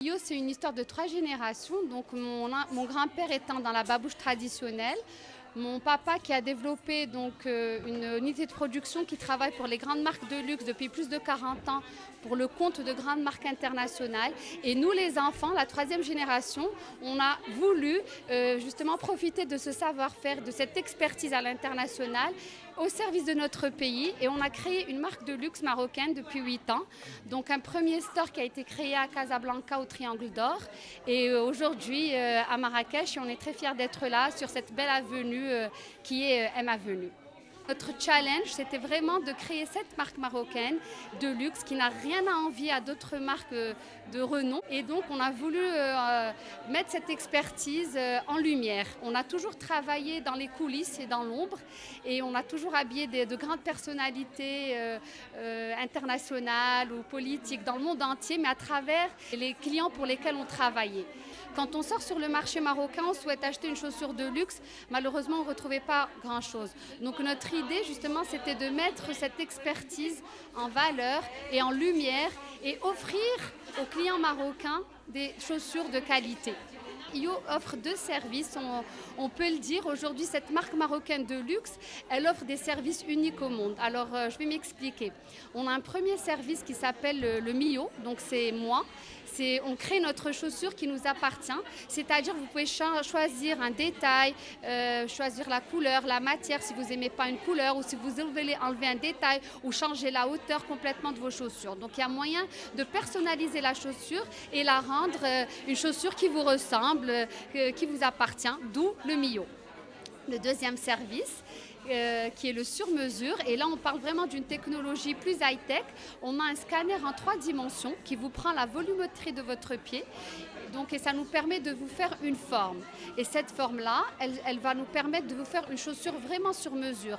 Mio, c'est une histoire de 3 générations. Donc mon grand-père étant dans la babouche traditionnelle, mon papa qui a développé une unité de production qui travaille pour les grandes marques de luxe depuis plus de 40 ans pour le compte de grandes marques internationales. Et nous, les enfants, la 3e génération, on a voulu justement profiter de ce savoir-faire, de cette expertise à l'international au service de notre pays. Et on a créé une marque de luxe marocaine depuis 8 ans. Donc un premier store qui a été créé à Casablanca au Triangle d'Or. Et aujourd'hui à Marrakech, et on est très fiers d'être là sur cette belle avenue qui est M Avenue. Notre challenge, c'était vraiment de créer cette marque marocaine de luxe qui n'a rien à envier à d'autres marques de renom. Et donc, on a voulu mettre cette expertise en lumière. On a toujours travaillé dans les coulisses et dans l'ombre et on a toujours habillé de grandes personnalités internationales ou politiques dans le monde entier, mais à travers les clients pour lesquels on travaillait. Quand on sort sur le marché marocain, on souhaite acheter une chaussure de luxe. Malheureusement, on ne retrouvait pas grand-chose. Donc notre idée, justement, c'était de mettre cette expertise en valeur et en lumière et offrir aux clients marocains des chaussures de qualité. IO offre 2 services, on peut le dire. Aujourd'hui, cette marque marocaine de luxe, elle offre des services uniques au monde. Alors, je vais m'expliquer. On a un premier service qui s'appelle le Mio, donc c'est moi. On crée notre chaussure qui nous appartient, c'est-à-dire vous pouvez choisir un détail, choisir la couleur, la matière si vous n'aimez pas une couleur ou si vous voulez enlever un détail ou changer la hauteur complètement de vos chaussures. Donc il y a moyen de personnaliser la chaussure et la rendre une chaussure qui vous ressemble, qui vous appartient, d'où le Mio. Le deuxième service, qui est le sur-mesure. Et là, on parle vraiment d'une technologie plus high-tech. On a un scanner en 3 dimensions qui vous prend la volumétrie de votre pied. Et ça nous permet de vous faire une forme. Et cette forme-là, elle va nous permettre de vous faire une chaussure vraiment sur mesure.